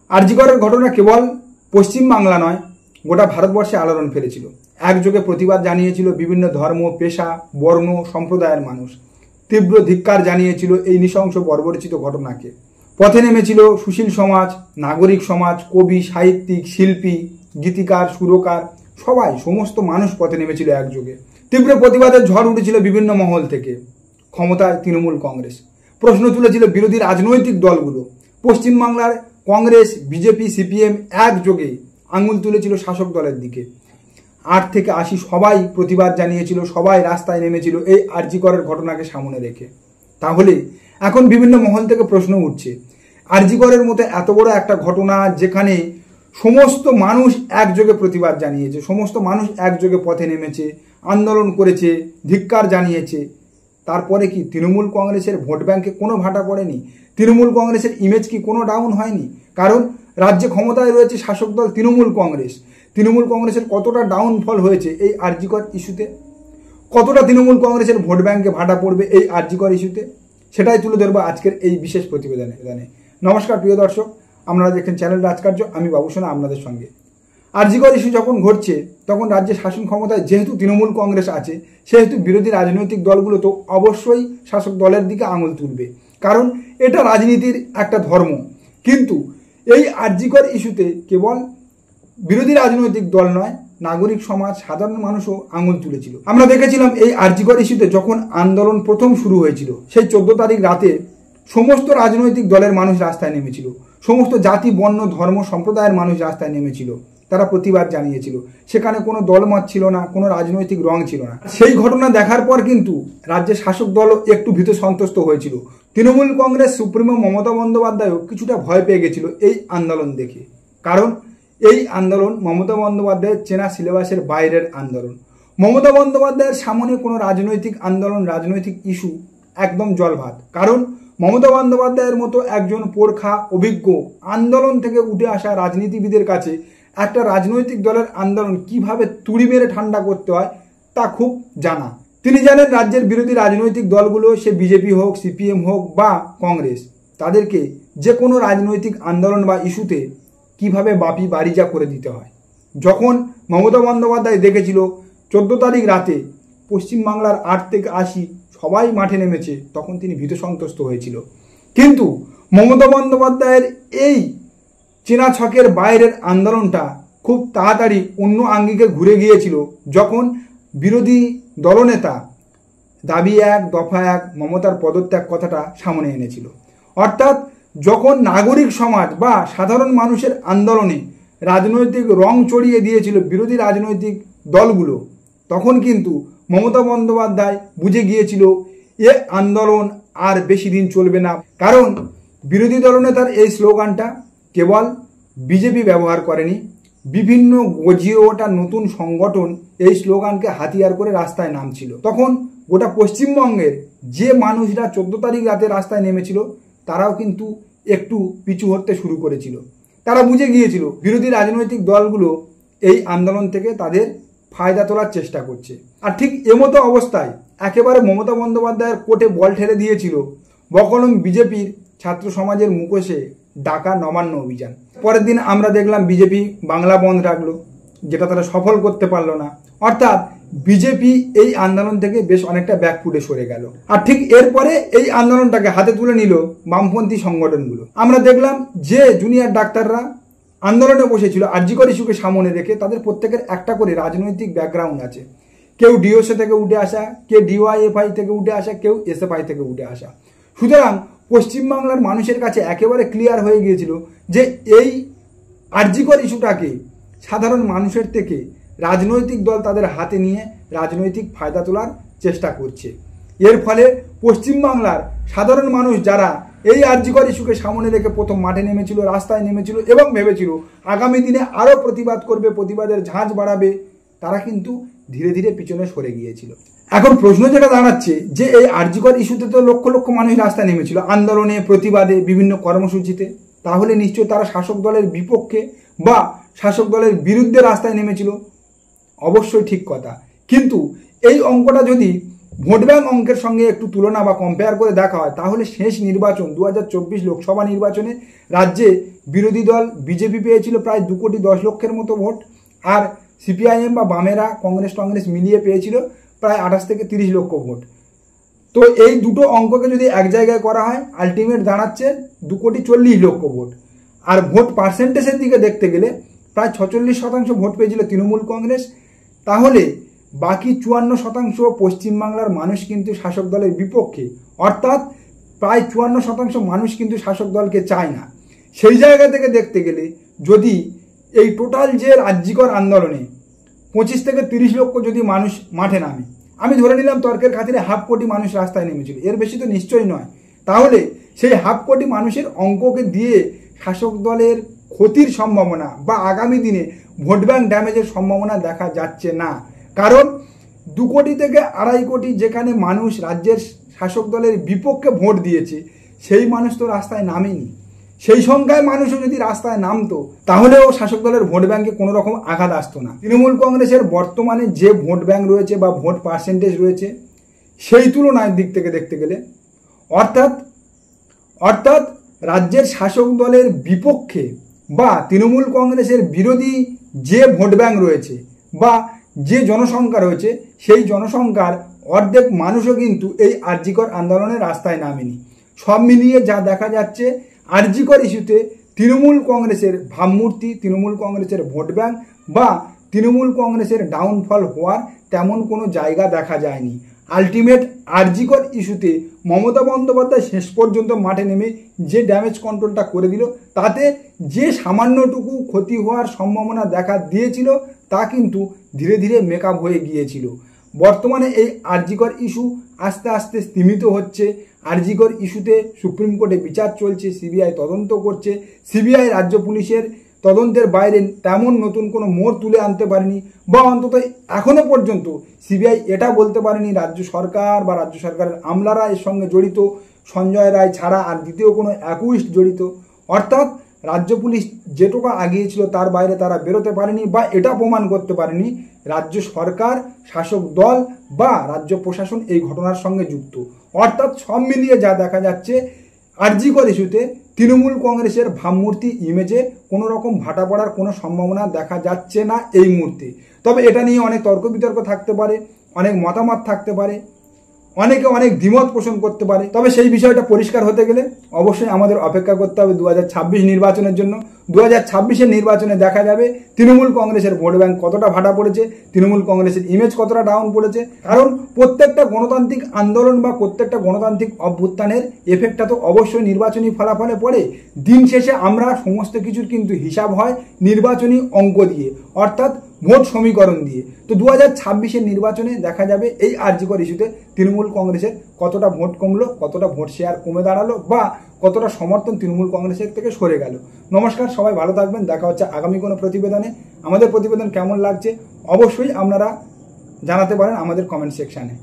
আরজিকরের ঘটনা কেবল পশ্চিম বাংলা নয়, গোটা ভারতবর্ষে আলোড়ন ফেলেছিল। একযোগে প্রতিবাদ জানিয়েছিল বিভিন্ন ধর্ম, পেশা, বর্ণ, সম্প্রদায়ের মানুষ। তীব্র ধিক্কার জানিয়েছিল এই নৃশংস বর্বরচিত ঘটনাকে। পথে নেমেছিল সুশীল সমাজ, নাগরিক সমাজ, কবি, সাহিত্যিক, শিল্পী, গীতিকার, সুরকার, সমস্ত মানুষ পথে নেমেছিল একযোগে। তীব্র প্রতিবাদের ঝড় উঠেছিল বিভিন্ন মহল থেকে। ক্ষমতায় তৃণমূল কংগ্রেস। প্রশ্ন তুলেছিল বিরোধী রাজনৈতিক দলগুলো। পশ্চিমবাংলার কংগ্রেস, বিজেপি, সিপিএম একযোগে আঙুল তুলেছিল শাসক দলের দিকে। 8 থেকে 80 সবাই প্রতিবাদ জানিয়েছিল, সবাই রাস্তায় নেমেছিল এই আরজিকরের ঘটনাকে সামনে রেখে। তাহলে এখন বিভিন্ন মহল থেকে প্রশ্ন উঠছে, আরজিকরের মতো এত বড় একটা ঘটনা যেখানে সমস্ত মানুষ একযোগে প্রতিবাদ জানিয়েছে, সমস্ত মানুষ একযোগে পথে নেমেছে, আন্দোলন করেছে, ধিক্কার জানিয়েছে, তারপরে কি তৃণমূল কংগ্রেসের ভোট ব্যাংকে কোনো ভাটা পড়েনি? তৃণমূল কংগ্রেসের ইমেজ কি কোনো ডাউন হয়নি? কারণ রাজ্যে ক্ষমতায় রয়েছে শাসক দল তৃণমূল কংগ্রেস। তৃণমূল কংগ্রেসের কতটা ডাউনফল হয়েছে এই আরজিকর ইস্যুতে? কতটা তৃণমূল কংগ্রেসের ভোট ব্যাংকে ভাটা পড়বে এই আরজিকর ইস্যুতে? সেটাই তুলে ধরবো আজকের এই বিশেষ প্রতিবেদনে। নমস্কার প্রিয় দর্শক, আপনারা দেখছেন চ্যানেল রাজকার্য, আমি বাবুসোনা আপনাদের সঙ্গে। আরজিকর ইস্যু যখন ঘটছে তখন রাজ্যে শাসন ক্ষমতায় যেহেতু তৃণমূল কংগ্রেস আছে, সেহেতু বিরোধী রাজনৈতিক দলগুলো তো অবশ্যই শাসক দলের দিকে আঙুল তুলবে, কারণ এটা রাজনীতির একটা ধর্ম। কিন্তু এই আরজিকর ইস্যুতে কেবল বিরোধী রাজনৈতিক দল নয়, নাগরিক সমাজ, সাধারণ মানুষও আঙুল তুলেছিল। আমরা দেখেছিলাম এই আরজিকর ইস্যুতে যখন আন্দোলন প্রথম শুরু হয়েছিল, সেই 14 তারিখ রাতে সমস্ত রাজনৈতিক দলের মানুষ রাস্তায় নেমেছিল, সমস্ত জাতি, বর্ণ, ধর্ম, সম্প্রদায়ের মানুষ রাস্তায় নেমেছিল, তারা প্রতিবাদ জানিয়েছিল। সেখানে কোনো দলমত ছিল না, কোনো রাজনৈতিক রং ছিল না। সেই ঘটনা দেখার পর কিন্তু রাজ্যের শাসক দলও একটু ভীত সন্ত্রস্ত হয়েছিল। তৃণমূল কংগ্রেস সুপ্রিমো মমতা বন্দ্যোপাধ্যায়ও কিছুটা ভয় পেয়ে গেছিল এই আন্দোলন দেখে, কারণ এই আন্দোলন মমতা বন্দ্যোপাধ্যায়ের চেনা সিলেবাসের বাইরের আন্দোলন। মমতা বন্দ্যোপাধ্যায়ের সামনে কোনো রাজনৈতিক আন্দোলন, রাজনৈতিক ইস্যু একদম জলভাত, কারণ মমতা বন্দ্যোপাধ্যায়ের মতো একজন পোরখা, অভিজ্ঞ, আন্দোলন থেকে উঠে আসা রাজনীতিবিদের কাছে একটা রাজনৈতিক দলের আন্দোলন কিভাবে তুড়ি মেরে ঠান্ডা করতে হয় তা খুব জানা। তিনি জানেন রাজ্যের বিরোধী রাজনৈতিক দলগুলো, সে বিজেপি হোক, সিপিএম হোক বা কংগ্রেস, তাদেরকে যে কোনো রাজনৈতিক আন্দোলন বা ইস্যুতে কিভাবে বাপি বাড়িজা করে দিতে হয়। যখন মমতা বন্দ্যোপাধ্যায় দেখেছিল 14 তারিখ রাতে পশ্চিমবাংলার 8 থেকে 80 সবাই মাঠে নেমেছে, তখন তিনি ভীত সন্ত্রস্ত হয়েছিল। কিন্তু মমতা বন্দ্যোপাধ্যায়ের এই চেনা ছকের বাইরের আন্দোলনটা খুব তাড়াতাড়ি অন্য আঙ্গিকে ঘুরে গিয়েছিল যখন বিরোধী দলনেতা দাবি 1 দফা 1 মমতার পদত্যাগ কথাটা সামনে এনেছিল। অর্থাৎ যখন নাগরিক সমাজ বা সাধারণ মানুষের আন্দোলনে রাজনৈতিক রং চড়িয়ে দিয়েছিল বিরোধী রাজনৈতিক দলগুলো, তখন কিন্তু মমতা বন্দ্যোপাধ্যায় বুঝে গিয়েছিল এ আন্দোলন আর বেশি দিন চলবে না। কারণ বিরোধী দলনেতার এই স্লোগানটা কেবল বিজেপি ব্যবহার করেনি, বিভিন্ন গজিয়ে ওঠা নতুন সংগঠন এই স্লোগানকে হাতিয়ার করে রাস্তায় নামছিল। তখন গোটা পশ্চিমবঙ্গের যে মানুষরা 14 তারিখ রাতে রাস্তায় নেমেছিল, তারাও কিন্তু একটু পিছু হতে শুরু করেছিল। তারা বুঝে গিয়েছিল বিরোধী রাজনৈতিক দলগুলো এই আন্দোলন থেকে তাদের ফায়দা তোলার চেষ্টা করছে। আর ঠিক এমতো অবস্থায় একেবারে মমতা বন্দ্যোপাধ্যায়ের কোর্টে বল ঠেলে দিয়েছিল বকলম বিজেপির ছাত্র সমাজের মুখোশে ডাকা নবান্ন অভিযান। পরের দিন আমরা দেখলাম বিজেপি বাংলা বন্ধ রাখলো, যেটা তারা সফল করতে পারলো না। অর্থাৎ বিজেপি এই আন্দোলন থেকে বেশ অনেকটা ব্যাকফুটে সরে গেল। আর ঠিক এরপরে এই আন্দোলনটাকে হাতে তুলে নিল বামপন্থী সংগঠনগুলো। আমরা দেখলাম যে জুনিয়র ডাক্তাররা আন্দোলনে বসেছিল আরজিকর ইস্যুকে সামনে রেখে, তাদের প্রত্যেকের একটা করে রাজনৈতিক ব্যাকগ্রাউন্ড আছে। কেউ ডিওসি থেকে উঠে আসা, কেউ ডিওয়াইএফআই থেকে উঠে আসা, কেউ এসএফআই থেকে উঠে আসা। সুতরাং পশ্চিমবাংলার মানুষের কাছে একেবারে ক্লিয়ার হয়ে গিয়েছিল যে এই আরজিকর ইস্যুটাকে সাধারণ মানুষের থেকে রাজনৈতিক দল তাদের হাতে নিয়ে রাজনৈতিক ফায়দা তোলার চেষ্টা করছে। এর ফলে পশ্চিমবাংলার সাধারণ মানুষ যারা এই আরজিকর ইস্যুকে সামনে রেখে প্রথম মাঠে নেমেছিল, রাস্তায় নেমেছিল এবং ভেবেছিল আগামী দিনে আরও প্রতিবাদ করবে, প্রতিবাদের ঝাঁজ বাড়াবে, তারা কিন্তু ধীরে ধীরে পিছনে সরে গিয়েছিল। এখন প্রশ্ন যেটা দাঁড়াচ্ছে যে এই আরজিকর ইস্যুতে তো লক্ষ লক্ষ মানুষ রাস্তায় নেমেছিল আন্দোলনে, প্রতিবাদে, বিভিন্ন কর্মসূচিতে, তাহলে নিশ্চয়ই তারা শাসক দলের বিপক্ষে বা শাসক দলের বিরুদ্ধে রাস্তায় নেমেছিল। অবশ্যই ঠিক কথা, কিন্তু এই অঙ্কটা যদি ভোট ব্যাংক অঙ্কের সঙ্গে একটু তুলনা বা কম্পেয়ার করে দেখা হয়, তাহলে শেষ নির্বাচন 2024 লোকসভা নির্বাচনে রাজ্যে বিরোধী দল বিজেপি পেয়েছিল প্রায় 2,10,00,000 মতো ভোট, আর সিপিআইএম বা বামেরা কংগ্রেস মিলিয়ে পেয়েছিল প্রায় 28 থেকে 30 লক্ষ ভোট। তো এই দুটো অঙ্ককে যদি এক জায়গায় করা হয়, আলটিমেট দাঁড়াচ্ছে 2,40,00,000 ভোট। আর ভোট পার্সেন্টেজের দিকে দেখতে গেলে প্রায় 46% ভোট পেয়েছিল তৃণমূল কংগ্রেস। তাহলে বাকি 54% পশ্চিমবাংলার মানুষ কিন্তু শাসক দলের বিপক্ষে, অর্থাৎ প্রায় 54% মানুষ কিন্তু শাসক দলকে চায় না। সেই জায়গা থেকে দেখতে গেলে যদি এই টোটাল যে রাজ্যিকর আন্দোলনে 25 থেকে 30 লক্ষ যদি মানুষ মাঠে নামে, আমি ধরে নিলাম তর্কের খাতিরে 1/2 কোটি মানুষ রাস্তায় নেমেছিল, এর বেশি তো নিশ্চয়ই নয়, তাহলে সেই 1/2 কোটি মানুষের অঙ্ককে দিয়ে শাসক দলের ক্ষতির সম্ভাবনা বা আগামী দিনে ভোট ব্যাংক ড্যামেজের সম্ভাবনা দেখা যাচ্ছে না। কারণ 2 কোটি থেকে 2.5 কোটি যেখানে মানুষ রাজ্যের শাসক দলের বিপক্ষে ভোট দিয়েছে, সেই মানুষ তো রাস্তায় নামেনি। সেই সংখ্যায় মানুষও যদি রাস্তায় নামতো, তাহলেও শাসক দলের ভোট ব্যাংকে কোনো রকম আঘাত আসতো না। তৃণমূল কংগ্রেসের বর্তমানে যে ভোট ব্যাংক রয়েছে বা ভোট পার্সেন্টেজ রয়েছে, সেই তুলনার দিক থেকে দেখতে গেলে অর্থাৎ রাজ্যের শাসক দলের বিপক্ষে বা তৃণমূল কংগ্রেসের বিরোধী যে ভোট ব্যাংক রয়েছে বা যে জনসংখ্যা রয়েছে, সেই জনসংখ্যার অর্ধেক মানুষও কিন্তু এই আরজিকর আন্দোলনের রাস্তায় নামেনি। সব মিলিয়ে যা দেখা যাচ্ছে, আরজিকর ইস্যুতে তৃণমূল কংগ্রেসের ভাবমূর্তি, তৃণমূল কংগ্রেসের ভোট ব্যাংক বা তৃণমূল কংগ্রেসের ডাউনফল হওয়ার তেমন কোনো জায়গা দেখা যায়নি। আলটিমেট আরজিকর ইস্যুতে মমতা বন্দ্যোপাধ্যায় শেষ পর্যন্ত মাঠে নেমে যে ড্যামেজ কন্ট্রোলটা করে দিল, তাতে যে সামান্যটুকু ক্ষতি হওয়ার সম্ভাবনা দেখা দিয়েছিল, তা কিন্তু ধীরে ধীরে মেকআপ হয়ে গিয়েছিল। বর্তমানে এই আরজিকর ইস্যু আস্তে আস্তে স্তীমিত হচ্ছে। আরজিকর ইস্যুতে সুপ্রিম কোর্টে বিচার চলছে, সিবিআই তদন্ত করছে। সিবিআই রাজ্য পুলিশের তদন্তের বাইরে তেমন নতুন কোনো মোড় তুলে আনতে পারেনি, বা অন্তত এখনো পর্যন্ত সিবিআই এটা বলতে পারেনি রাজ্য সরকার বা রাজ্য সরকারের আমলারা এর সঙ্গে জড়িত, সঞ্জয় রায় ছাড়া আর দ্বিতীয় কোনো অ্যাকুইস্ট জড়িত। অর্থাৎ রাজ্য পুলিশ যেটুকু আগিয়েছিল তার বাইরে তারা বেরোতে পারেনি, বা এটা প্রমাণ করতে পারেনি রাজ্য সরকার, শাসক দল বা রাজ্য প্রশাসন এই ঘটনার সঙ্গে যুক্ত। অর্থাৎ সব মিলিয়ে যা দেখা যাচ্ছে, আরজিকর ইস্যুতে তৃণমূল কংগ্রেসের ভাবমূর্তি ইমেজে কোনো রকম ভাটা পড়ার কোনো সম্ভাবনা দেখা যাচ্ছে না এই মুহূর্তে। তবে এটা নিয়ে অনেক তর্ক বিতর্ক থাকতে পারে, অনেক মতামত থাকতে পারে, অনেকে অনেক দ্বিমত পোষণ করতে পারে। তবে সেই বিষয়টা পরিষ্কার হতে গেলে অবশ্যই আমাদের অপেক্ষা করতে হবে 2026 নির্বাচনের জন্য। 2026-এর নির্বাচনে দেখা যাবে তৃণমূল কংগ্রেসের ভোট ব্যাংক কতটা ভাটা পড়েছে, তৃণমূল কংগ্রেসের ইমেজ কতটা ডাউন পড়েছে। কারণ প্রত্যেকটা গণতান্ত্রিক আন্দোলন বা প্রত্যেকটা গণতান্ত্রিক অভ্যুত্থানের এফেক্টটা তো অবশ্যই নির্বাচনী ফলাফলে পড়ে। দিন শেষে আমরা সমস্ত কিছুর কিন্তু হিসাব হয় নির্বাচনী অঙ্ক দিয়ে, অর্থাৎ ভোট সমীকরণ দিয়ে। তো 2026-এর নির্বাচনে দেখা যাবে এই আরজিকর ইস্যুতে তৃণমূল কংগ্রেসের কতটা ভোট কমলো, কতটা ভোট শেয়ার কমে দাঁড়ালো, বা কতটা সমর্থন তৃণমূল কংগ্রেসের থেকে সরে গেল। নমস্কার, সবাই ভালো থাকবেন। দেখা হচ্ছে আগামী কোনো প্রতিবেদনে। আমাদের প্রতিবেদন কেমন লাগছে অবশ্যই আপনারা জানাতে পারেন আমাদের কমেন্ট সেকশানে।